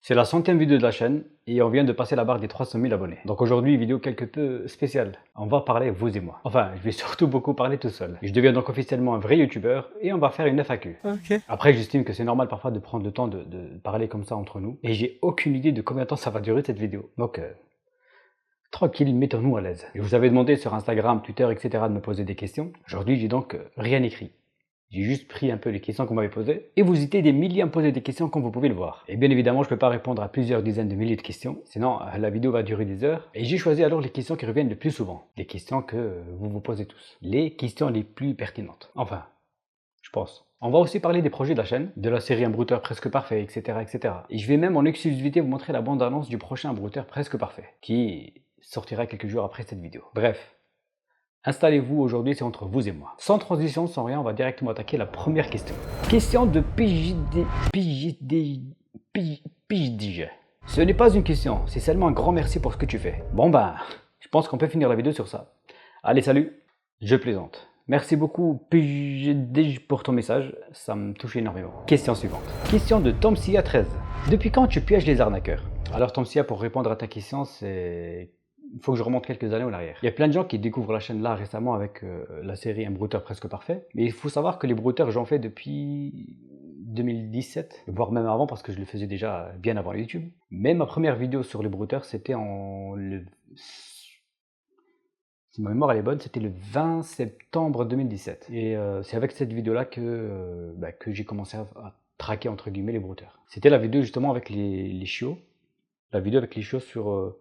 C'est la 100e vidéo de la chaîne et on vient de passer la barre des 300 000 abonnés. Donc aujourd'hui, vidéo quelque peu spéciale. On va parler vous et moi. Enfin, je vais surtout beaucoup parler tout seul. Je deviens donc officiellement un vrai youtubeur et on va faire une FAQ. Ok. Après, j'estime que c'est normal parfois de prendre le temps de parler comme ça entre nous. Et j'ai aucune idée de combien de temps ça va durer cette vidéo. Donc, tranquille, mettons-nous à l'aise. Je vous avais demandé sur Instagram, Twitter, etc. de me poser des questions. Aujourd'hui, j'ai donc rien écrit. J'ai juste pris un peu les questions qu'on m'avait posées, et vous étiez des milliers à me poser des questions comme vous pouvez le voir. Et bien évidemment, je ne peux pas répondre à plusieurs dizaines de milliers de questions, sinon la vidéo va durer des heures, et j'ai choisi alors les questions qui reviennent le plus souvent, les questions que vous vous posez tous, les questions les plus pertinentes. Enfin, je pense. On va aussi parler des projets de la chaîne, de la série Un brouteur presque parfait, etc., etc. Et je vais même en exclusivité vous montrer la bande-annonce du prochain brouteur presque parfait, qui sortira quelques jours après cette vidéo. Bref. Installez-vous, aujourd'hui c'est entre vous et moi. Sans transition, sans rien, on va directement attaquer la première question. Question de PJDG. Ce n'est pas une question, c'est seulement un grand merci pour ce que tu fais. Bon ben, je pense qu'on peut finir la vidéo sur ça. Allez, salut, je plaisante. Merci beaucoup PJDG pour ton message, ça me touche énormément. Question suivante. Question de TomSia13. Depuis quand tu pièges les arnaqueurs? Alors TomSia, pour répondre à ta question, c'est... il faut que je remonte quelques années en arrière. Il y a plein de gens qui découvrent la chaîne là récemment avec la série Un brouteur presque parfait. Mais il faut savoir que les brouteurs, j'en fais depuis 2017, voire même avant parce que je le faisais déjà bien avant YouTube. Mais ma première vidéo sur les brouteurs, c'était si ma mémoire elle est bonne, c'était le 20 septembre 2017. Et c'est avec cette vidéo-là que j'ai commencé à traquer entre guillemets les brouteurs. C'était la vidéo justement avec les chiots. La vidéo avec les chiots sur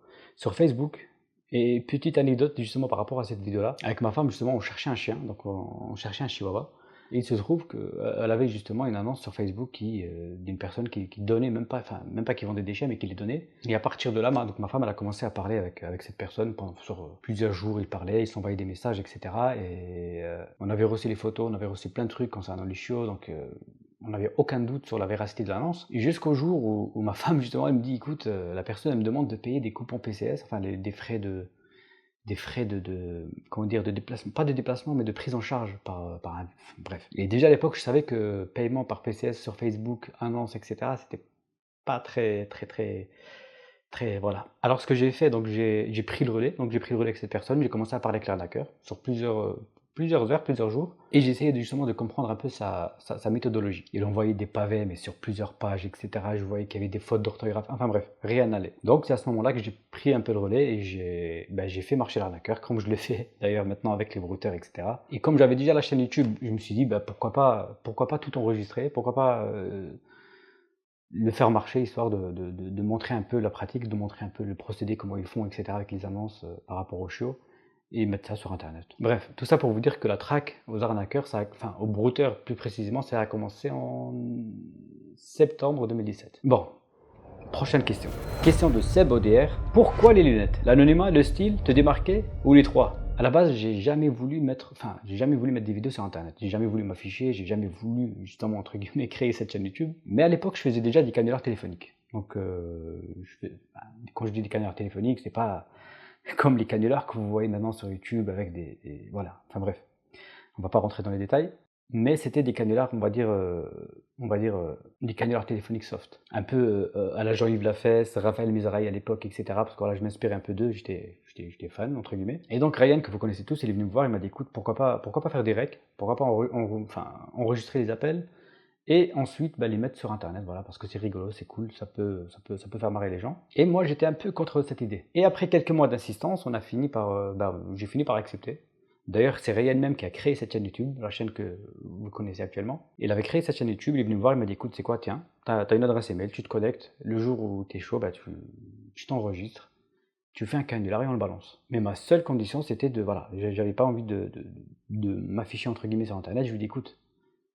Facebook. Et petite anecdote justement par rapport à cette vidéo-là. Avec ma femme justement on cherchait un chien, donc on cherchait un chihuahua. Et il se trouve qu'elle avait justement une annonce sur Facebook d'une personne qui donnait, même pas qui vendait des chiens, mais qui les donnait. Et à partir de là, donc ma femme elle a commencé à parler avec cette personne. Sur plusieurs jours, ils parlaient, ils s'envoyaient des messages, etc. Et on avait reçu les photos, on avait reçu plein de trucs concernant les chiots, donc... on n'avait aucun doute sur la véracité de l'annonce. Et jusqu'au jour où ma femme, justement, elle me dit, écoute, la personne, elle me demande de payer des coupons PCS, enfin des frais de comment dire, de déplacement, pas de déplacement, mais de prise en charge bref. Et déjà à l'époque, je savais que paiement par PCS sur Facebook, annonce, etc., c'était pas très, voilà. Alors ce que j'ai fait, donc j'ai pris le relais, avec cette personne, j'ai commencé à parler avec l'arnaqueur sur plusieurs heures, plusieurs jours, et j'ai essayé justement de comprendre un peu sa méthodologie. Il envoyait des pavés, mais sur plusieurs pages, etc. Je voyais qu'il y avait des fautes d'orthographe, enfin bref, rien n'allait. Donc c'est à ce moment-là que j'ai pris un peu le relais et j'ai fait marcher l'arnaqueur, comme je le fais d'ailleurs maintenant avec les brouteurs, etc. Et comme j'avais déjà la chaîne YouTube, je me suis dit, pourquoi pas tout enregistrer, pourquoi pas... le faire marcher, histoire de montrer un peu la pratique, de montrer un peu le procédé, comment ils font, etc. avec les annonces par rapport aux chiots, et mettre ça sur internet. Bref, tout ça pour vous dire que la traque aux arnaqueurs, enfin aux brouteurs plus précisément, ça a commencé en septembre 2017. Bon, prochaine question. Question de Seb ODR. Pourquoi les lunettes? L'anonymat, le style, te démarquer ou les trois? À la base, j'ai jamais voulu mettre des vidéos sur internet. J'ai jamais voulu m'afficher, j'ai jamais voulu justement entre guillemets créer cette chaîne YouTube. Mais à l'époque, je faisais déjà des canulars téléphoniques. Donc, quand je dis des canulars téléphoniques, c'est pas comme les canulars que vous voyez maintenant sur YouTube avec voilà. Enfin bref, on va pas rentrer dans les détails. Mais c'était des canulars, on va dire des canulars téléphoniques soft. Un peu à la Jean-Yves Lafesse, Raphaël Misaraï à l'époque, etc. Parce que voilà, je m'inspirais un peu d'eux, j'étais fan, entre guillemets. Et donc Ryan, que vous connaissez tous, il est venu me voir, il m'a dit, écoute, pourquoi pas faire des recs, pourquoi pas enregistrer les appels, et ensuite les mettre sur internet, voilà, parce que c'est rigolo, c'est cool, ça peut faire marrer les gens. Et moi, j'étais un peu contre cette idée. Et après quelques mois d'insistance, j'ai fini par accepter. D'ailleurs, c'est Ryan même qui a créé cette chaîne YouTube, la chaîne que vous connaissez actuellement. Il avait créé cette chaîne YouTube, il est venu me voir, il m'a dit, écoute, c'est quoi, tiens, t'as une adresse email, tu te connectes, le jour où t'es chaud, tu t'enregistres, tu fais un canular et on le balance. Mais ma seule condition, c'était j'avais pas envie de m'afficher entre guillemets sur internet. Je lui dis, écoute,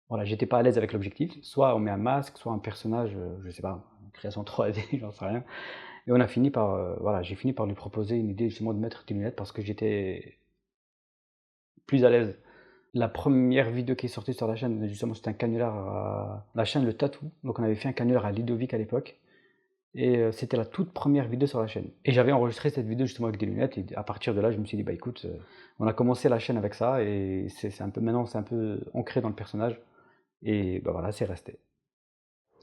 voilà, j'étais pas à l'aise avec l'objectif, soit on met un masque, soit un personnage, je sais pas, création 3D, j'en sais rien. Et on a fini par, j'ai fini par lui proposer une idée justement de mettre des lunettes parce que j'étais plus à l'aise. La première vidéo qui est sortie sur la chaîne, justement, c'était un canular à la chaîne Le Tatou. Donc on avait fait un canular à Ludovic à l'époque. Et c'était la toute première vidéo sur la chaîne. Et j'avais enregistré cette vidéo justement avec des lunettes. Et à partir de là, je me suis dit, écoute, on a commencé la chaîne avec ça. Et maintenant, c'est un peu ancré dans le personnage. Et voilà, c'est resté.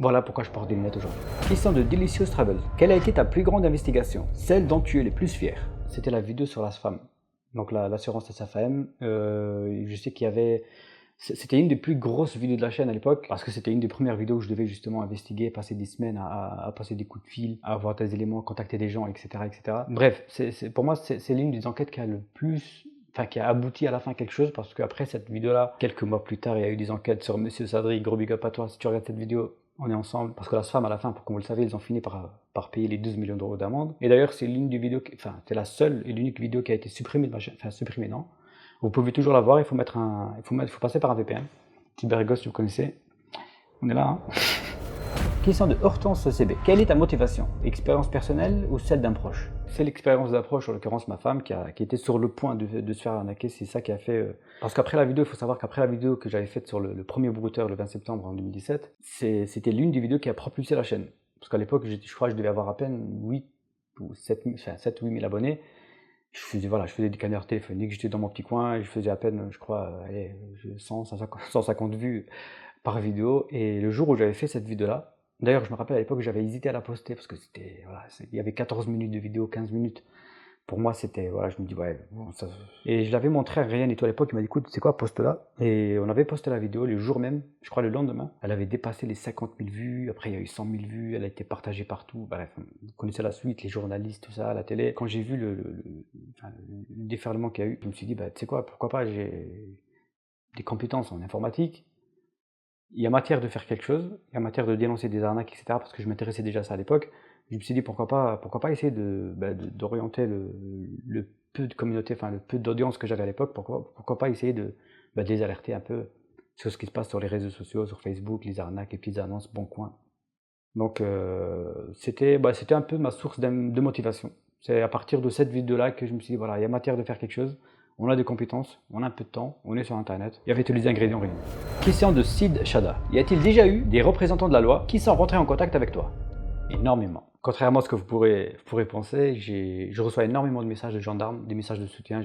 Voilà pourquoi je porte des lunettes aujourd'hui. Question de Delicious Travel. Quelle a été ta plus grande investigation? Celle dont tu es le plus fier? C'était la vidéo sur la SFAM. Donc l'assurance SFAM. Je sais qu'il y avait... C'était une des plus grosses vidéos de la chaîne à l'époque, parce que c'était une des premières vidéos où je devais justement investiguer, passer des semaines à passer des coups de fil, à avoir des éléments, contacter des gens, etc. etc. Bref, pour moi, c'est l'une des enquêtes qui a le plus... Enfin, qui a abouti à la fin à quelque chose, parce qu'après cette vidéo-là, quelques mois plus tard, il y a eu des enquêtes sur Monsieur Sadri. Gros big up à toi si tu regardes cette vidéo. On est ensemble, parce que la SFAM à la fin, comme vous le savez, ils ont fini par payer les 12 millions d'euros d'amende. Et d'ailleurs, c'est l'une des vidéos, enfin, c'est la seule et l'unique vidéo qui a été supprimée de ma chaîne, enfin supprimée non. Vous pouvez toujours la voir, il faut passer par un VPN. Cybergos, si vous connaissez. On est là, hein. Question de Hortense CB. Quelle est ta motivation? Expérience personnelle ou celle d'un proche? C'est l'expérience d'un proche, en l'occurrence ma femme, qui était sur le point de se faire arnaquer. C'est ça qui a fait... Parce qu'après la vidéo, il faut savoir qu'après la vidéo que j'avais faite sur le premier brouteur le 20 septembre en 2017, c'était l'une des vidéos qui a propulsé la chaîne. Parce qu'à l'époque, je crois que je devais avoir à peine 8 ou 7 ou 8 000 abonnés. Je faisais des canards téléphoniques, j'étais dans mon petit coin, et je faisais à peine, je crois, 150 vues par vidéo. Et le jour où j'avais fait cette vidéo-là, d'ailleurs, je me rappelle à l'époque, j'avais hésité à la poster parce que il y avait 14 minutes de vidéo, 15 minutes. Pour moi, c'était, voilà, je me dis, ouais, bon, ça... Et je l'avais montré à Ryan et tout à l'époque, il m'a dit, écoute, c'est quoi, poste-là? Et on avait posté la vidéo le jour même, je crois le lendemain. Elle avait dépassé les 50 000 vues, après il y a eu 100 000 vues, elle a été partagée partout. Bref, vous connaissez la suite, les journalistes, tout ça, la télé. Quand j'ai vu le déferlement qu'il y a eu, je me suis dit, bah, tu sais quoi, pourquoi pas, j'ai des compétences en informatique. Il y a matière de faire quelque chose, il y a matière de dénoncer des arnaques, etc. Parce que je m'intéressais déjà à ça à l'époque. Je me suis dit pourquoi pas essayer d'orienter le peu de communauté, enfin le peu d'audience que j'avais à l'époque, pourquoi pas essayer de les alerter un peu sur ce qui se passe sur les réseaux sociaux, sur Facebook, les arnaques, les petites annonces, bon coin. Donc c'était un peu ma source de motivation. C'est à partir de cette vidéo-là que je me suis dit voilà, il y a matière de faire quelque chose. On a des compétences, on a un peu de temps, on est sur internet. Il y avait tous les ingrédients réunis. Question de Sid Shada. Y a-t-il déjà eu des représentants de la loi qui sont rentrés en contact avec toi? Énormément. Contrairement à ce que vous pourrez penser, je reçois énormément de messages de gendarmes, des messages de soutien.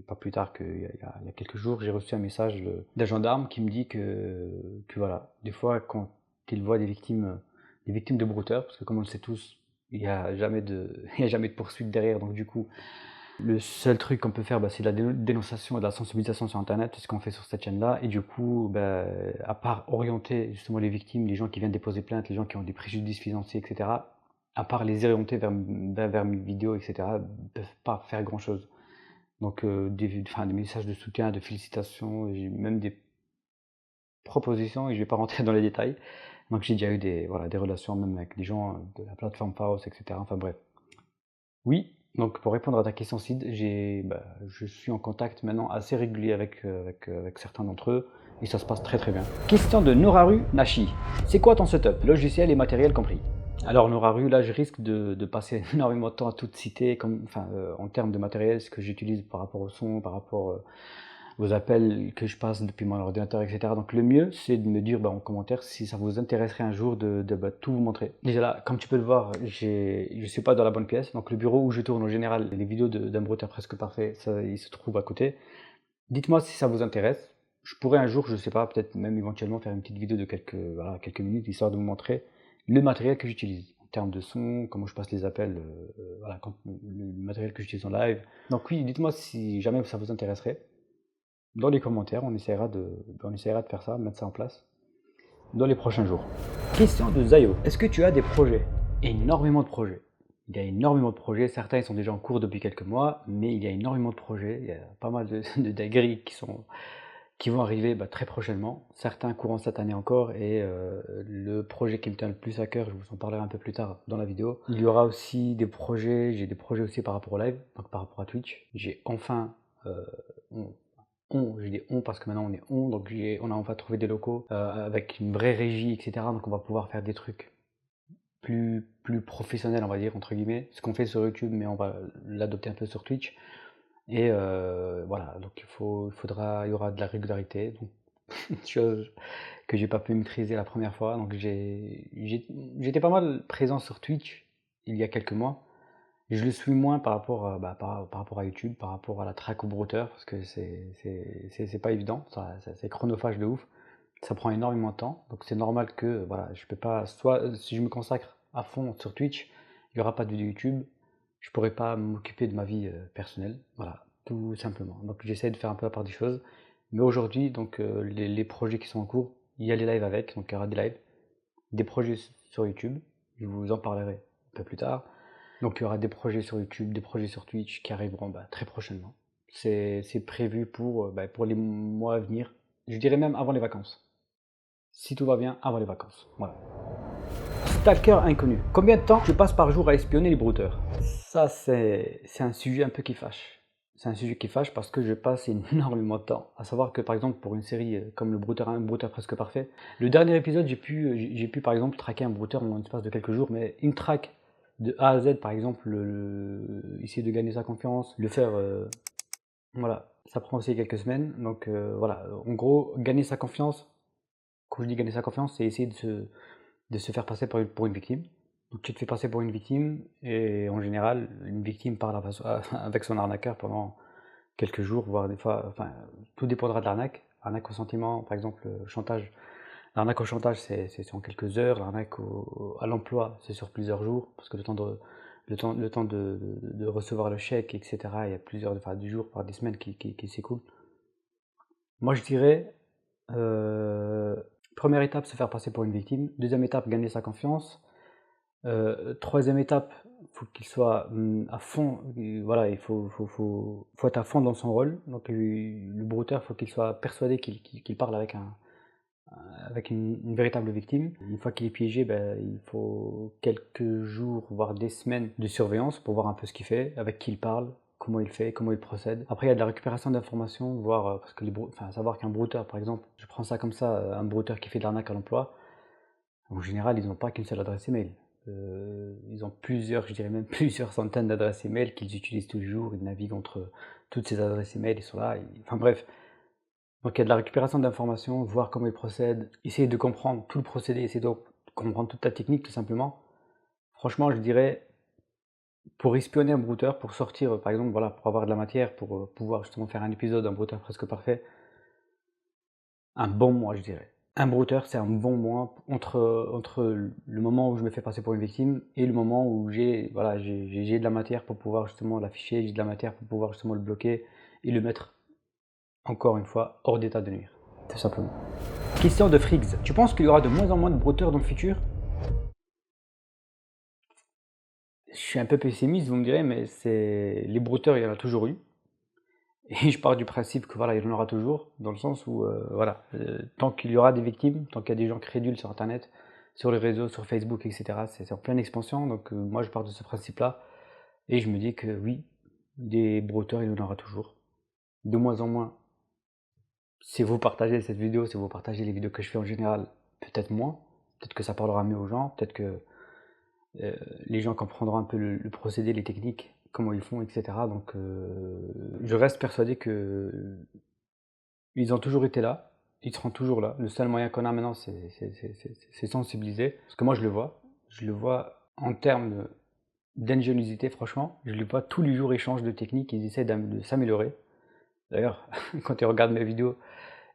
Pas plus tard qu'il y a quelques jours, j'ai reçu un message d'un gendarme qui me dit que voilà, des fois quand il voit des victimes de brouteurs, parce que comme on le sait tous, il n'y a jamais de poursuite derrière, donc du coup, le seul truc qu'on peut faire, c'est de la dénonciation et de la sensibilisation sur internet, c'est ce qu'on fait sur cette chaîne-là, et du coup, à part orienter justement les victimes, les gens qui viennent déposer plainte, les gens qui ont des préjudices financiers, etc., à part les orienter vers mes vidéos, etc., ne peuvent pas faire grand-chose. Donc des messages de soutien, de félicitations, j'ai même des propositions, et je ne vais pas rentrer dans les détails. Donc j'ai déjà eu des relations même avec des gens de la plateforme Faos, etc. Enfin bref. Oui, donc pour répondre à ta question Sid, je suis en contact maintenant assez régulier avec certains d'entre eux, et ça se passe très très bien. Question de Noraru Nashi. C'est quoi ton setup, logiciel et matériel compris? Alors Noraru, là je risque de passer énormément de temps à tout citer, en termes de matériel, ce que j'utilise par rapport au son, par rapport aux appels que je passe depuis mon ordinateur, etc. Donc le mieux, c'est de me dire en commentaire si ça vous intéresserait un jour de tout vous montrer. Déjà là, comme tu peux le voir, je suis pas dans la bonne pièce. Donc le bureau où je tourne en général les vidéos d'un brouteur presque parfait, ça, il se trouve à côté. Dites-moi si ça vous intéresse. Je pourrais un jour, je sais pas, peut-être même éventuellement faire une petite vidéo de quelques minutes, histoire de vous montrer le matériel que j'utilise en termes de son, comment je passe les appels, le matériel que j'utilise en live. Donc oui, dites-moi si jamais ça vous intéresserait. Dans les commentaires, on essaiera de faire ça, mettre ça en place dans les prochains jours. Question de Zayo. Est-ce que tu as des projets? Énormément de projets. Il y a énormément de projets. Certains ils sont déjà en cours depuis quelques mois, mais il y a énormément de projets. Il y a pas mal de dingueries qui vont arriver très prochainement. Certains courant cette année encore, et le projet qui me tient le plus à cœur, je vous en parlerai un peu plus tard dans la vidéo. Il y aura aussi des projets, j'ai des projets aussi par rapport au live, donc par rapport à Twitch. J'ai enfin... je dis on parce que maintenant on est donc on a enfin trouvé des locaux avec une vraie régie, etc. Donc on va pouvoir faire des trucs plus professionnels, on va dire, entre guillemets. Ce qu'on fait sur YouTube, mais on va l'adopter un peu sur Twitch. Et voilà, donc il y aura de la régularité, donc chose que j'ai pas pu maîtriser la première fois. Donc j'étais pas mal présent sur Twitch il y a quelques mois. Je le suis moins par rapport à YouTube, par rapport à la track au brouteur, parce que c'est pas évident, c'est chronophage de ouf. Ça prend énormément de temps, donc c'est normal que voilà, je peux pas, soit si je me consacre à fond sur Twitch, il y aura pas de vidéo YouTube, je pourrais pas m'occuper de ma vie personnelle, voilà, tout simplement. Donc j'essaie de faire un peu à part des choses, mais aujourd'hui, donc les projets qui sont en cours, il y a les lives avec, donc il y aura des lives, des projets sur YouTube, je vous en parlerai un peu plus tard. Donc il y aura des projets sur YouTube, des projets sur Twitch qui arriveront très prochainement. C'est prévu pour les mois à venir, je dirais même avant les vacances. Si tout va bien, avant les vacances. Voilà. Stalker inconnu. Combien de temps tu passes par jour à espionner les brouteurs? Ça, c'est un sujet un peu qui fâche. C'est un sujet qui fâche parce que je passe énormément de temps. À savoir que par exemple pour une série comme le brouteur 1, un brouteur presque parfait, le dernier épisode j'ai pu par exemple traquer un brouteur en l'espace de quelques jours, mais une track de A à Z par exemple, essayer de gagner sa confiance, le faire, voilà, ça prend aussi quelques semaines. Donc voilà, en gros, gagner sa confiance, quand je dis gagner sa confiance, c'est essayer de se faire passer pour une victime. Donc tu te fais passer pour une victime, et en général, une victime parle avec son arnaqueur pendant quelques jours, voire des fois, enfin, tout dépendra de l'arnaque. Arnaque au sentiment, par exemple, chantage. L'arnaque au chantage, c'est en quelques heures. L'arnaque à l'emploi, c'est sur plusieurs jours, parce que le temps de recevoir le chèque, etc., il y a plusieurs, enfin, des jours, par des semaines qui s'écoulent. Moi, je dirais, première étape, se faire passer pour une victime. Deuxième étape, gagner sa confiance. Troisième étape, faut qu'il soit à fond. Voilà, faut être à fond dans son rôle. Donc le brouteur, faut qu'il soit persuadé qu'il parle avec une véritable victime. Une fois qu'il est piégé, il faut quelques jours, voire des semaines de surveillance pour voir un peu ce qu'il fait, avec qui il parle, comment il fait, comment il procède. Après, il y a de la récupération d'informations, voir, parce que savoir qu'un brouteur, par exemple, je prends ça comme ça, un brouteur qui fait de l'arnaque à l'emploi, en général, ils n'ont pas qu'une seule adresse email. Ils ont plusieurs, je dirais même plusieurs centaines d'adresses email qu'ils utilisent tous les jours. Ils naviguent entre toutes ces adresses email, ils sont là. Enfin bref. Donc il y a de la récupération d'informations, voir comment ils procèdent, essayer de comprendre tout le procédé, essayer de comprendre toute la technique tout simplement. Franchement, je dirais, pour espionner un brouteur, pour sortir, par exemple, voilà, pour avoir de la matière, pour pouvoir justement faire un épisode d'un brouteur presque parfait, un bon mois, je dirais. Un brouteur, c'est un bon mois entre le moment où je me fais passer pour une victime et le moment où j'ai voilà, j'ai de la matière pour pouvoir justement l'afficher, j'ai de la matière pour pouvoir justement le bloquer et le mettre, encore une fois, hors d'état de nuire, tout simplement. Question de Friggs. Tu penses qu'il y aura de moins en moins de brouteurs dans le futur? Je suis un peu pessimiste, vous me direz, mais les brouteurs, il y en a toujours eu. Et je pars du principe que voilà, il y en aura toujours, dans le sens où voilà, tant qu'il y aura des victimes, tant qu'il y a des gens crédules sur Internet, sur les réseaux, sur Facebook, etc., c'est en pleine expansion. Donc moi, je pars de ce principe-là, et je me dis que oui, des brouteurs, il y en aura toujours. De moins en moins. Si vous partagez cette vidéo, si vous partagez les vidéos que je fais en général, peut-être moins. Peut-être que ça parlera mieux aux gens, peut-être que euh, les gens comprendront un peu le procédé, les techniques, comment ils font, etc. Donc je reste persuadé que ils ont toujours été là, ils seront toujours là. Le seul moyen qu'on a maintenant, c'est sensibiliser. Parce que moi, je le vois en termes d'ingéniosité, franchement. Je le vois tous les jours, ils changent de technique, ils essaient de s'améliorer. D'ailleurs, quand ils regardent mes vidéos,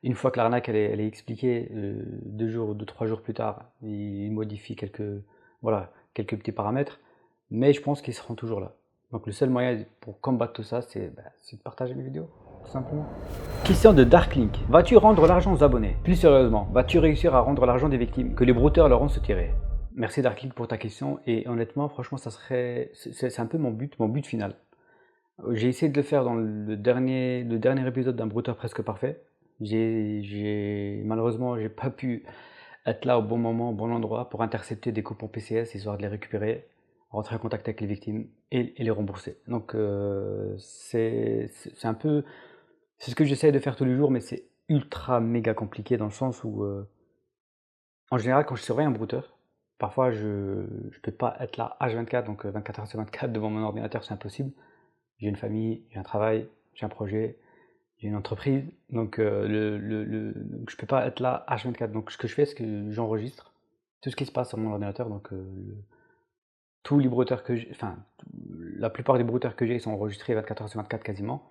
une fois que l'arnaque elle est expliquée, 2 jours ou 3 jours plus tard, ils modifient voilà, quelques petits paramètres, mais je pense qu'ils seront toujours là. Donc le seul moyen pour combattre tout ça, c'est de partager mes vidéos, tout simplement. Question de Darklink. Vas-tu rendre l'argent aux abonnés? Plus sérieusement, vas-tu réussir à rendre l'argent des victimes que les brouteurs leur ont soutiré? Merci Darklink pour ta question, et honnêtement, franchement, c'est un peu mon but final. J'ai essayé de le faire dans le dernier épisode d'un brouteur presque parfait. Malheureusement, j'ai pas pu être là au bon moment, au bon endroit pour intercepter des coupons PCS, histoire de les récupérer, rentrer en contact avec les victimes et les rembourser. Donc c'est un peu, c'est ce que j'essaie de faire tous les jours, mais c'est ultra méga compliqué dans le sens où, en général, quand je surveille un brouteur, parfois je peux pas être là H24, donc 24h/24 devant mon ordinateur, c'est impossible. J'ai une famille, j'ai un travail, j'ai un projet, j'ai une entreprise, donc donc je peux pas être là H24. Donc ce que je fais, c'est que j'enregistre tout ce qui se passe sur mon ordinateur. Donc tous les brouteurs que j'ai, enfin la plupart des brouteurs que j'ai sont enregistrés 24h/24 quasiment.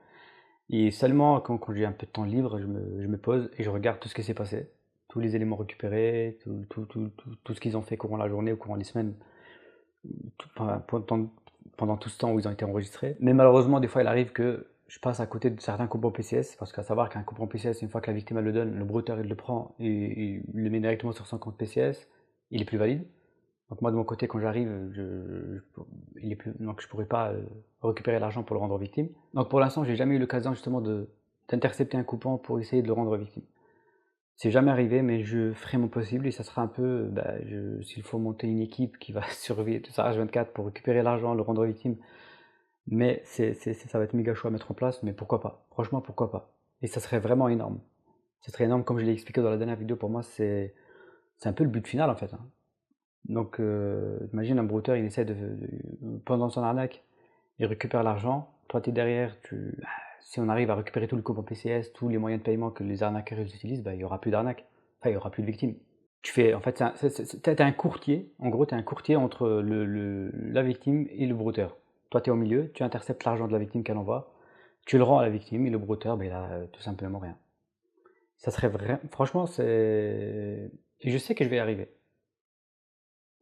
Et seulement quand j'ai un peu de temps libre, je me pose et je regarde tout ce qui s'est passé. tous les éléments récupérés, tout ce qu'ils ont fait courant la journée ou courant les semaines, pendant tout ce temps où ils ont été enregistrés. Mais malheureusement, des fois, il arrive que je passe à côté de certains coupons PCS, parce qu'à savoir qu'un coupon PCS, une fois que la victime elle le donne, le brouteur il le prend et il le met directement sur son compte PCS, il est plus valide. Donc moi de mon côté, quand j'arrive, donc je pourrais pas récupérer l'argent pour le rendre victime. Donc pour l'instant, j'ai jamais eu l'occasion justement d'intercepter un coupon pour essayer de le rendre victime. C'est jamais arrivé, mais je ferai mon possible et ça sera un peu, s'il faut monter une équipe qui va surveiller tout ça H24 pour récupérer l'argent, le rendre victime. Mais ça va être méga chaud à mettre en place, mais pourquoi pas? Franchement, pourquoi pas? Et ça serait vraiment énorme. Ça serait énorme, comme je l'ai expliqué dans la dernière vidéo, pour moi, c'est un peu le but final en fait, hein. Donc, imagine un brouteur, il essaie pendant son arnaque, il récupère l'argent. Toi, tu es derrière, si on arrive à récupérer tout le coupon PCS, tous les moyens de paiement que les arnaqueurs utilisent, il n'y aura plus d'arnaque. Enfin, il n'y aura plus de victimes. En fait, t'es un courtier. En gros, tu es un courtier entre la victime et le brouteur. Toi, tu es au milieu, tu interceptes l'argent de la victime qu'elle envoie, tu le rends à la victime et le brouteur, il a tout simplement rien. Ça serait vrai. Franchement, et je sais que je vais y arriver.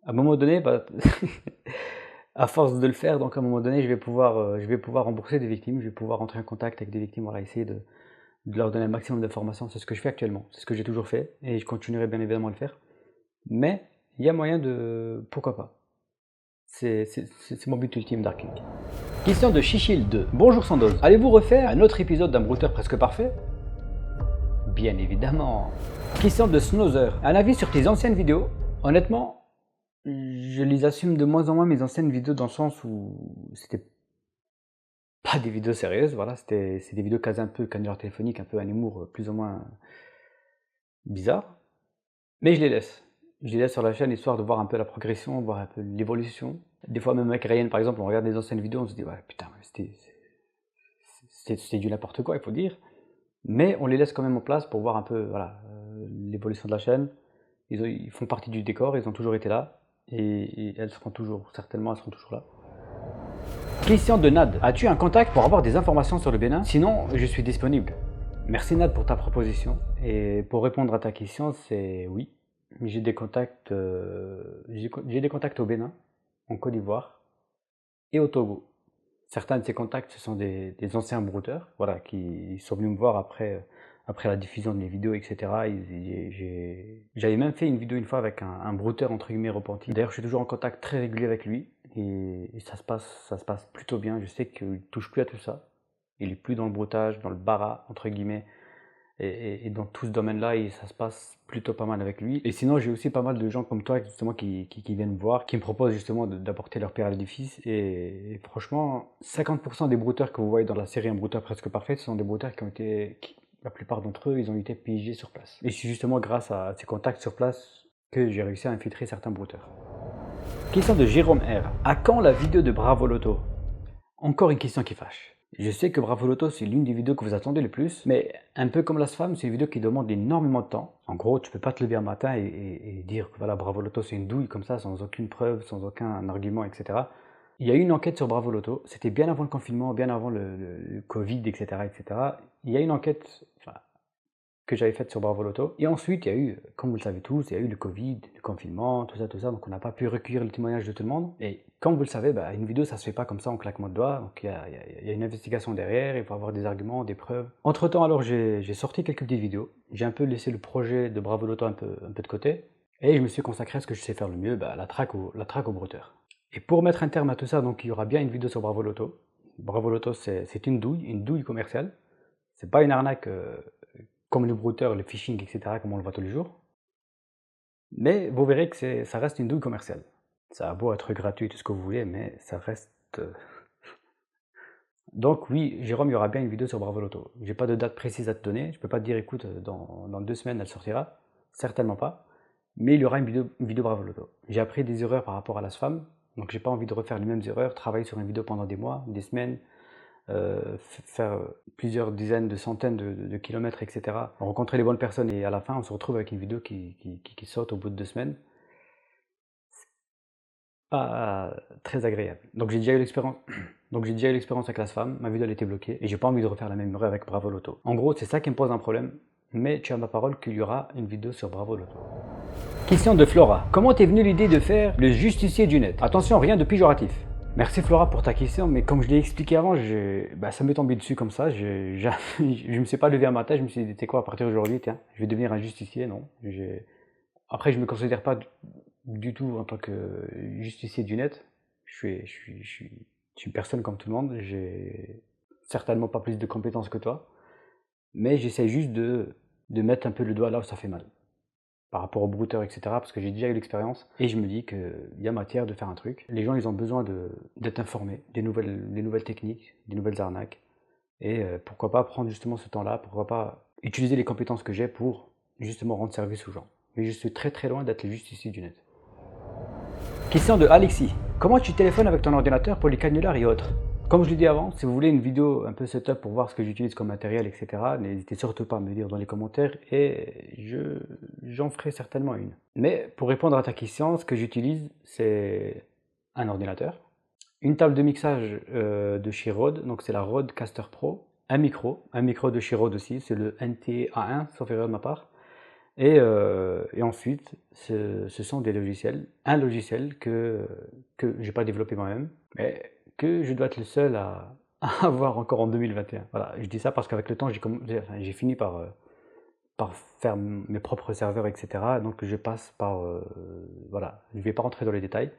À un moment donné, à force de le faire, donc à un moment donné, je vais pouvoir rembourser des victimes, je vais pouvoir entrer en contact avec des victimes, voilà, essayer de leur donner un maximum d'informations. C'est ce que je fais actuellement, c'est ce que j'ai toujours fait, et je continuerai bien évidemment à le faire. Mais il y a moyen de... Pourquoi pas? C'est mon but ultime d'Arking. Question de Chichil2. Bonjour Sandoz, allez-vous refaire un autre épisode d'un brouteur presque parfait? Bien évidemment. Question de Snowzer. Un avis sur tes anciennes vidéos? Honnêtement, je les assume de moins en moins, mes anciennes vidéos, dans le sens où c'était pas des vidéos sérieuses, voilà, c'est des vidéos quasi un peu canular téléphonique, un peu un humour plus ou moins bizarre. Mais je les laisse. Je les laisse sur la chaîne histoire de voir un peu la progression, voir un peu l'évolution. Des fois, même avec Ryan, par exemple, on regarde les anciennes vidéos, on se dit, ouais, putain, c'était du n'importe quoi, il faut dire. Mais on les laisse quand même en place pour voir un peu, voilà, l'évolution de la chaîne. Ils font partie du décor, ils ont toujours été là. Et elles seront toujours, certainement, elles seront toujours là. Question de Nad. As-tu un contact pour avoir des informations sur le Bénin? Sinon, je suis disponible. Merci Nad pour ta proposition. Et pour répondre à ta question, c'est oui. J'ai des contacts, j'ai des contacts au Bénin, en Côte d'Ivoire et au Togo. Certains de ces contacts, ce sont des anciens brouteurs, voilà, qui sont venus me voir après la diffusion de mes vidéos, etc. J'avais même fait une vidéo une fois avec un brouteur entre guillemets repenti. D'ailleurs, je suis toujours en contact très régulier avec lui et ça se passe plutôt bien. Je sais qu'il ne touche plus à tout ça. Il est plus dans le broutage, dans le bara entre guillemets. Et dans tout ce domaine-là, ça se passe plutôt pas mal avec lui. Et sinon, j'ai aussi pas mal de gens comme toi justement qui viennent me voir, qui me proposent justement d'apporter leur pierre à l'édifice. Et franchement, 50% des brouteurs que vous voyez dans la série Un brouteur presque parfait, ce sont des brouteurs la plupart d'entre eux, ils ont été pigés sur place. Et c'est justement grâce à ces contacts sur place que j'ai réussi à infiltrer certains brouteurs. Question de Jérôme R. À quand la vidéo de Bravo Loto? Encore une question qui fâche. Je sais que Bravo Loto, c'est l'une des vidéos que vous attendez le plus, mais un peu comme Las Femme, c'est une vidéo qui demande énormément de temps. En gros, tu peux pas te lever un matin et dire que voilà, Bravo Loto, c'est une douille comme ça, sans aucune preuve, sans aucun argument, etc. Il y a eu une enquête sur Bravo Loto, c'était bien avant le confinement, bien avant le Covid, etc., etc. Il y a une enquête que j'avais faite sur Bravo Loto. Et ensuite, il y a eu, comme vous le savez tous, il y a eu le Covid, le confinement, tout ça, donc on n'a pas pu recueillir le témoignage de tout le monde. Et comme vous le savez, une vidéo, ça se fait pas comme ça en claquement de doigts. Donc il y a une investigation derrière, il faut avoir des arguments, des preuves. Entre temps, alors j'ai sorti quelques petites vidéos. J'ai un peu laissé le projet de Bravo Loto un peu de côté. Et je me suis consacré à ce que je sais faire le mieux, la traque au brouteur. Et pour mettre un terme à tout ça, donc il y aura bien une vidéo sur Bravo Loto. Bravo Loto, c'est une douille commerciale. C'est pas une arnaque comme le brouteur, le phishing, etc., comme on le voit tous les jours. Mais vous verrez que ça reste une douille commerciale. Ça a beau être gratuit, tout ce que vous voulez, mais ça reste... Donc oui, Jérôme, il y aura bien une vidéo sur Bravo Loto. J'ai pas de date précise à te donner, je peux pas te dire, écoute, dans 2 semaines elle sortira, certainement pas. Mais il y aura une vidéo Bravo Loto. J'ai appris des erreurs par rapport à la SFAM, donc j'ai pas envie de refaire les mêmes erreurs, travailler sur une vidéo pendant des mois, des semaines, faire plusieurs dizaines, de centaines de kilomètres, etc. Rencontrer les bonnes personnes et à la fin on se retrouve avec une vidéo qui saute au bout de 2 semaines. C'est pas très agréable. Donc j'ai déjà eu l'expérience. Donc j'ai déjà eu l'expérience avec la SFAM, ma vidéo elle était bloquée et j'ai pas envie de refaire la même erreur avec Bravo Loto. En gros, c'est ça qui me pose un problème. mais tu as ma parole qu'il y aura une vidéo sur Bravo Loto. Question de Flora. Comment t'es venue l'idée de faire le justicier du net? Attention, rien de péjoratif. Merci Flora pour ta question, mais comme je l'ai expliqué avant, ça m'est tombé dessus comme ça. Je me suis pas levé à matin, je me suis dit, t'es quoi, à partir d'aujourd'hui, tiens, je vais devenir un justicier, non. Après, je me considère pas du tout en tant que justicier du net. Je suis une personne comme tout le monde, j'ai certainement pas plus de compétences que toi, mais j'essaie juste de mettre un peu le doigt là où ça fait mal. Par rapport aux brouteurs, etc. Parce que j'ai déjà eu l'expérience et je me dis qu'il y a matière de faire un truc. Les gens, ils ont besoin d'être informés des nouvelles techniques, des nouvelles arnaques. Et pourquoi pas prendre justement ce temps-là, pourquoi pas utiliser les compétences que j'ai pour justement rendre service aux gens. Mais je suis très très loin d'être le justicier du net. Question de Alexis. Comment tu téléphones avec ton ordinateur pour les canulars et autres? Comme je l'ai dit avant, si vous voulez une vidéo un peu setup pour voir ce que j'utilise comme matériel, etc., n'hésitez surtout pas à me le dire dans les commentaires et j'en ferai certainement une. Mais pour répondre à ta question, ce que j'utilise, c'est un ordinateur, une table de mixage de chez Rode, donc c'est la Rodecaster Pro, un micro de chez Rode aussi, c'est le NT-A1, sauf erreur de ma part. Et ensuite, ce sont des logiciels, un logiciel que j'ai pas développé moi-même, mais que je dois être le seul à avoir encore en 2021. Voilà, je dis ça parce qu'avec le temps, j'ai fini par faire mes propres serveurs, etc. Donc je passe par... voilà, je ne vais pas rentrer dans les détails.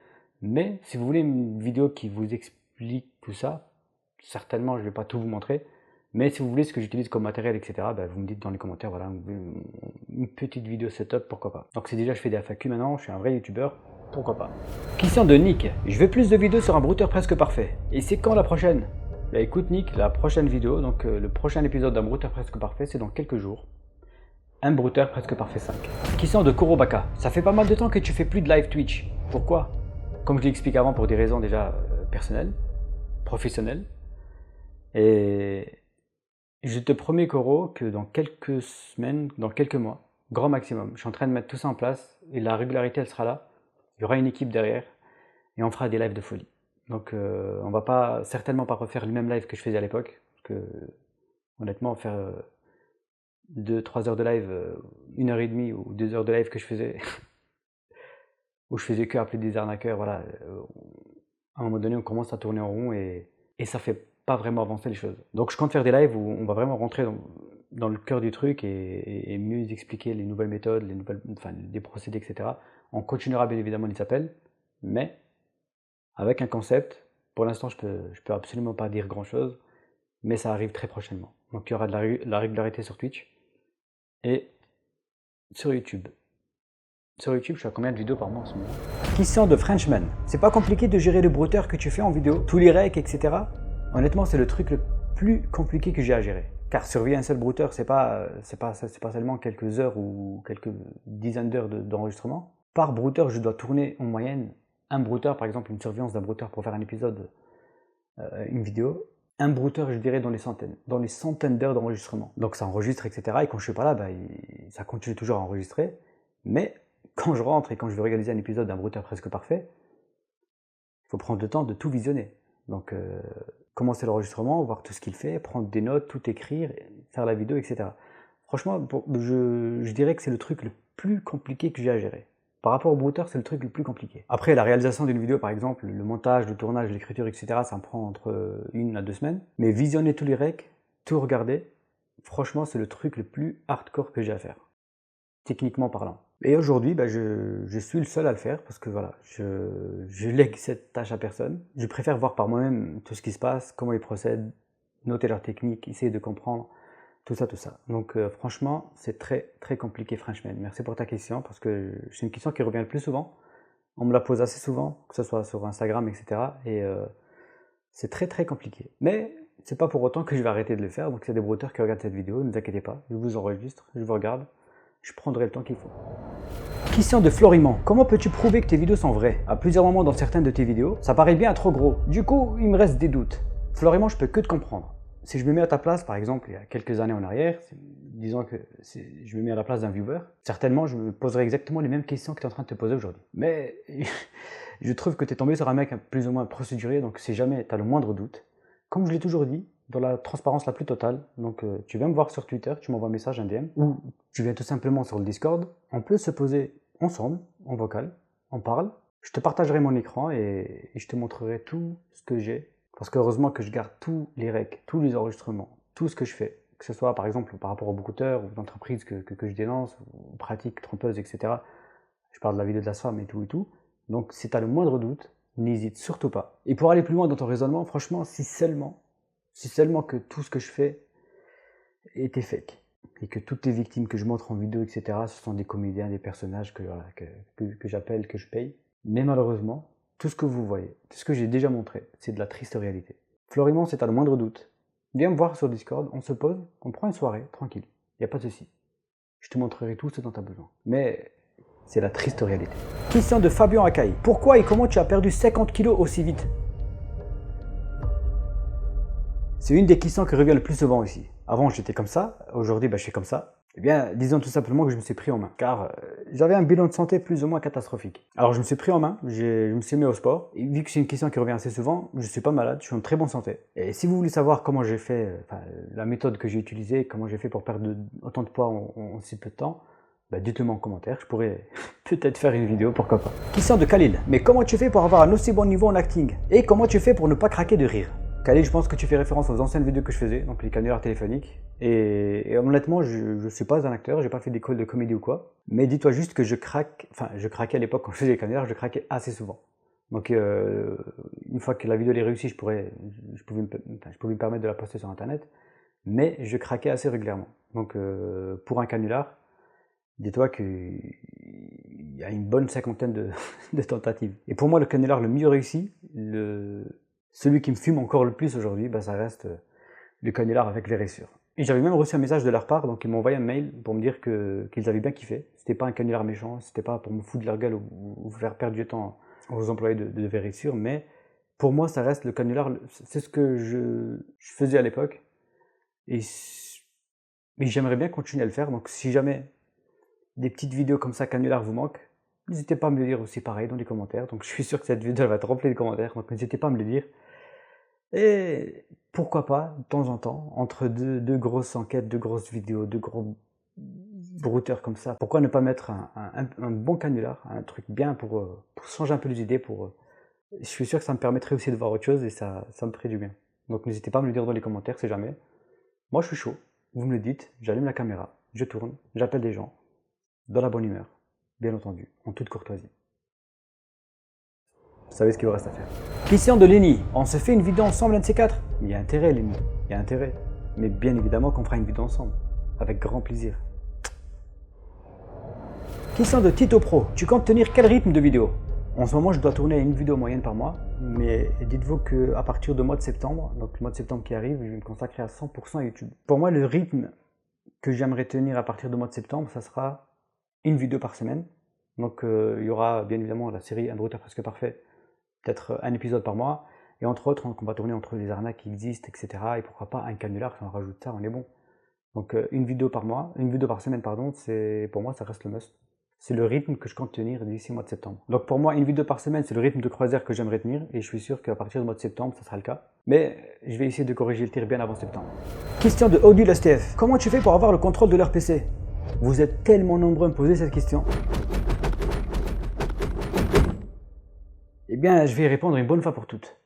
Mais si vous voulez une vidéo qui vous explique tout ça, certainement je ne vais pas tout vous montrer. Mais si vous voulez ce que j'utilise comme matériel, etc., vous me dites dans les commentaires, voilà, une petite vidéo setup, pourquoi pas. Donc si déjà je fais des FAQ maintenant, je suis un vrai youtubeur, pourquoi pas. Question de Nick. Je veux plus de vidéos sur un brouteur presque parfait. Et c'est quand la prochaine? Bah écoute Nick, la prochaine vidéo, donc le prochain épisode d'un brouteur presque parfait, c'est dans quelques jours. Un brouteur presque parfait 5. Question de Kurobaka. Ça fait pas mal de temps que tu fais plus de live Twitch. Pourquoi? Comme je l'ai expliqué avant, pour des raisons déjà personnelles, professionnelles. Et je te promets, Koro, que dans quelques semaines, dans quelques mois, grand maximum, je suis en train de mettre tout ça en place et la régularité, elle sera là. Il y aura une équipe derrière et on fera des lives de folie. Donc, on va certainement pas refaire le même live que je faisais à l'époque. Parce que, honnêtement, faire 2-3 heures de live, 1h30 ou 2 heures de live que je faisais, où je faisais que appeler des arnaqueurs, voilà. À un moment donné, on commence à tourner en rond et ça fait pas vraiment avancer les choses. Donc je compte faire des lives où on va vraiment rentrer dans le cœur du truc et mieux expliquer les nouvelles méthodes, les procédés, etc. On continuera bien évidemment les appels, mais avec un concept. Pour l'instant, je peux absolument pas dire grand chose, mais ça arrive très prochainement. Donc il y aura de la régularité sur Twitch et sur YouTube. Sur YouTube, je suis à combien de vidéos par mois en ce moment? Question de Frenchman. C'est pas compliqué de gérer le brouteur que tu fais en vidéo, tous les recs, etc. Honnêtement, c'est le truc le plus compliqué que j'ai à gérer. Car surveiller un seul brouteur, c'est pas seulement quelques heures ou quelques dizaines d'heures d'enregistrement. Par brouteur, je dois tourner en moyenne un brouteur, par exemple une surveillance d'un brouteur pour faire un épisode, une vidéo. Un brouteur, je dirais, dans les centaines d'heures d'enregistrement. Donc ça enregistre, etc. Et quand je suis pas là, ça continue toujours à enregistrer. Mais quand je rentre et quand je veux réaliser un épisode d'un brouteur presque parfait, il faut prendre le temps de tout visionner. Donc commencer l'enregistrement, voir tout ce qu'il fait, prendre des notes, tout écrire, faire la vidéo, etc. Franchement, je dirais que c'est le truc le plus compliqué que j'ai à gérer. Par rapport au brouteur, c'est le truc le plus compliqué. Après, la réalisation d'une vidéo, par exemple, le montage, le tournage, l'écriture, etc., ça me prend entre 1 à 2 semaines. Mais visionner tous les recs, tout regarder, franchement, c'est le truc le plus hardcore que j'ai à faire, techniquement parlant. Et aujourd'hui, je suis le seul à le faire parce que voilà, je lègue cette tâche à personne. Je préfère voir par moi-même tout ce qui se passe, comment ils procèdent, noter leur technique, essayer de comprendre, tout ça. Donc franchement, c'est très très compliqué, Frenchman. Merci pour ta question parce que c'est une question qui revient le plus souvent. On me la pose assez souvent, que ce soit sur Instagram, etc. Et c'est très très compliqué. Mais c'est pas pour autant que je vais arrêter de le faire. Donc s'il y a des brouteurs qui regardent cette vidéo, ne vous inquiétez pas, je vous enregistre, je vous regarde. Je prendrai le temps qu'il faut. Question de Florimond. Comment peux-tu prouver que tes vidéos sont vraies? À plusieurs moments dans certaines de tes vidéos, ça paraît bien trop gros. Du coup, il me reste des doutes. Florimond, je peux que te comprendre. Si je me mets à ta place, par exemple, il y a quelques années en arrière, disons que je me mets à la place d'un viewer, certainement je me poserais exactement les mêmes questions que tu es en train de te poser aujourd'hui. Mais je trouve que tu es tombé sur un mec plus ou moins procéduré, donc si jamais tu as le moindre doute, comme je l'ai toujours dit, dans la transparence la plus totale. Donc tu viens me voir sur Twitter, tu m'envoies un message, un DM, ou tu viens tout simplement sur le Discord. On peut se poser ensemble, en vocal, on parle. Je te partagerai mon écran et je te montrerai tout ce que j'ai. Parce qu'heureusement que je garde tous les recs, tous les enregistrements, tout ce que je fais. Que ce soit par exemple par rapport aux brouteurs ou d'entreprises que je dénonce, ou pratiques trompeuses, etc. Je parle de la vidéo de la femme et tout et tout. Donc si tu as le moindre doute, n'hésite surtout pas. Et pour aller plus loin dans ton raisonnement, franchement, si seulement que tout ce que je fais était fake, et que toutes les victimes que je montre en vidéo, etc., ce sont des comédiens, des personnages que j'appelle, que je paye. Mais malheureusement, tout ce que vous voyez, tout ce que j'ai déjà montré, c'est de la triste réalité. Florimond, si tu as le moindre doute, viens me voir sur Discord, on se pose, on prend une soirée, tranquille, il n'y a pas de souci. Je te montrerai tout ce dont tu as besoin. Mais c'est la triste réalité. Question de Fabien Akai. Pourquoi et comment tu as perdu 50 kilos aussi vite? C'est une des questions qui revient le plus souvent ici. Avant j'étais comme ça, aujourd'hui je suis comme ça. Eh bien, disons tout simplement que je me suis pris en main, car j'avais un bilan de santé plus ou moins catastrophique. Alors je me suis pris en main, je me suis mis au sport, et vu que c'est une question qui revient assez souvent, je ne suis pas malade, je suis en très bonne santé. Et si vous voulez savoir comment j'ai fait, la méthode que j'ai utilisée, comment j'ai fait pour perdre autant de poids en si peu de temps, dites-le moi en commentaire, je pourrais peut-être faire une vidéo, pourquoi pas. Question de Khalil. Mais comment tu fais pour avoir un aussi bon niveau en acting? Et comment tu fais pour ne pas craquer de rire? Khalil, je pense que tu fais référence aux anciennes vidéos que je faisais, donc les canulars téléphoniques. Et honnêtement, je ne suis pas un acteur, j'ai pas fait d'école de comédie ou quoi. Mais dis-toi juste que je craquais à l'époque quand je faisais les canulars, je craquais assez souvent. Donc une fois que la vidéo est réussie, je pouvais me permettre de la poster sur internet. Mais je craquais assez régulièrement. Donc pour un canular, dis-toi qu'il y a une bonne cinquantaine de tentatives. Et pour moi, le canular le mieux réussi, celui qui me fume encore le plus aujourd'hui, ça reste le canular avec les rayures. Et j'avais même reçu un message de leur part, donc ils m'ont envoyé un mail pour me dire qu'ils avaient bien kiffé. C'était pas un canular méchant, c'était pas pour me foutre de leur gueule ou faire perdre du temps aux employés de Vérissure, mais pour moi, ça reste le canular, c'est ce que je faisais à l'époque. Et j'aimerais bien continuer à le faire, donc si jamais des petites vidéos comme ça canular vous manquent, n'hésitez pas à me le dire aussi pareil dans les commentaires. Donc je suis sûr que cette vidéo elle va être remplie de commentaires, donc n'hésitez pas à me le dire. Et pourquoi pas, de temps en temps, entre deux grosses enquêtes, deux grosses vidéos, deux gros brouteurs comme ça, pourquoi ne pas mettre un bon canular, un truc bien pour changer un peu les idées, je suis sûr que ça me permettrait aussi de voir autre chose et ça me ferait du bien. Donc n'hésitez pas à me le dire dans les commentaires, c'est jamais. Moi je suis chaud, vous me le dites, j'allume la caméra, je tourne, j'appelle des gens, dans la bonne humeur, bien entendu, en toute courtoisie. Vous savez ce qu'il vous reste à faire. Question de Lenny. On se fait une vidéo ensemble, un de ces quatre? Il y a intérêt, Lenny. Il y a intérêt. Mais bien évidemment qu'on fera une vidéo ensemble. Avec grand plaisir. Question de Tito Pro. Tu comptes tenir quel rythme de vidéo? En ce moment, je dois tourner une vidéo moyenne par mois. Mais dites-vous qu'à partir du mois de septembre, donc le mois de septembre qui arrive, je vais me consacrer à 100% à YouTube. Pour moi, le rythme que j'aimerais tenir à partir du mois de septembre, ça sera une vidéo par semaine. Donc il y aura bien évidemment la série Un brouteur presque parfait, peut-être un épisode par mois, et entre autres, on va tourner entre les arnaques qui existent, etc. Et pourquoi pas un canular, si on rajoute ça, on est bon. Donc une vidéo par semaine, pardon, pour moi ça reste le must. C'est le rythme que je compte tenir d'ici le mois de septembre. Donc pour moi, une vidéo par semaine, c'est le rythme de croisière que j'aimerais tenir, et je suis sûr qu'à partir du mois de septembre, ça sera le cas. Mais je vais essayer de corriger le tir bien avant septembre. Question de Odile STF. Comment tu fais pour avoir le contrôle de leur PC? Vous êtes tellement nombreux à me poser cette question. Eh bien, je vais y répondre une bonne fois pour toutes.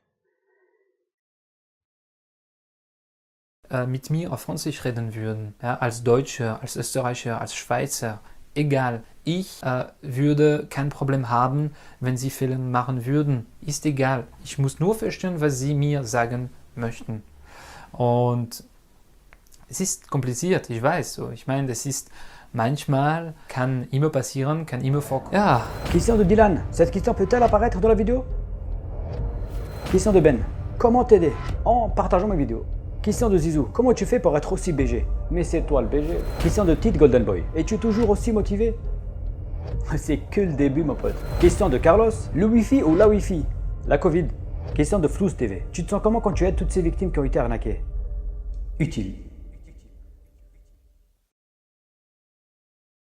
Mit mir auf Französisch reden würden, ja, als Deutscher, als Österreicher, als Schweizer, egal. Ich würde kein Problem haben, wenn sie Filme machen würden. Ist egal. Ich muss nur verstehen, was sie mir sagen möchten. Und es ist kompliziert, ich weiß. So. Ich meine, das ist manchmal, kann immer passieren, kann immer vorkommen. Ja. Question de Dylan. Cette question peut-elle apparaître dans la vidéo? Question de Ben. Comment t'aider? En partageant mes vidéos. Question de Zizou. Comment tu fais pour être aussi BG? Mais c'est toi le BG. Question de Tite Golden Boy. Es-tu toujours aussi motivé? C'est que le début, mon pote. Question de Carlos. Le Wi-Fi ou la Wi-Fi? La Covid. Question de Flouze TV. Tu te sens comment quand tu aides toutes ces victimes qui ont été arnaquées? Utile.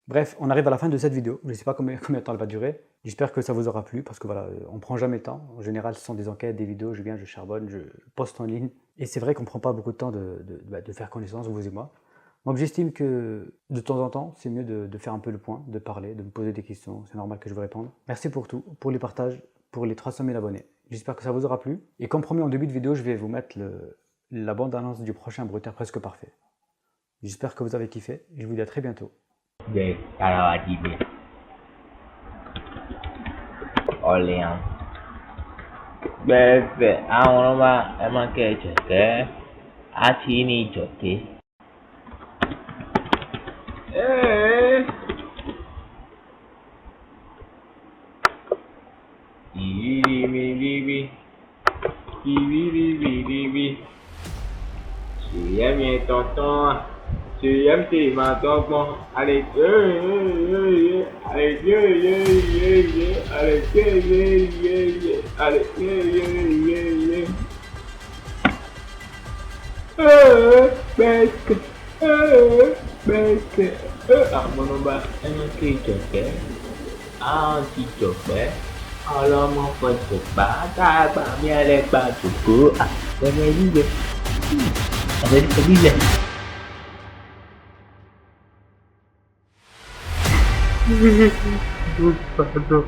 Bref, on arrive à la fin de cette vidéo. Je ne sais pas combien de temps elle va durer. J'espère que ça vous aura plu parce que voilà, on prend jamais le temps. En général, ce sont des enquêtes, des vidéos. Je viens, je charbonne, je poste en ligne Et c'est vrai qu'on ne prend pas beaucoup de temps de faire connaissance, vous et moi. Donc j'estime que de temps en temps, c'est mieux de faire un peu le point, de parler, de me poser des questions. C'est normal que je vous réponde. Merci pour tout, pour les partages, pour les 300 000 abonnés. J'espère que ça vous aura plu. Et comme promis en début de vidéo, je vais vous mettre la bande-annonce du prochain Bruteur Presque Parfait. J'espère que vous avez kiffé. Je vous dis à très bientôt. Về Carawadine Orléans Bẹ́ẹ̀ àwọn ọmọ ẹ máa kẹ́ ẹ jọ̀kẹ́ àti ní ìjọ̀kẹ́. Tu aimes bien tonton, tu aimes tes tonton, allez, allez, allez, mon omba, un qui joke, un qui joke. Alors mon pote pas, t'as pas bien les pas tout court, ah, c'est mes idées. Avec le billet. Pardon.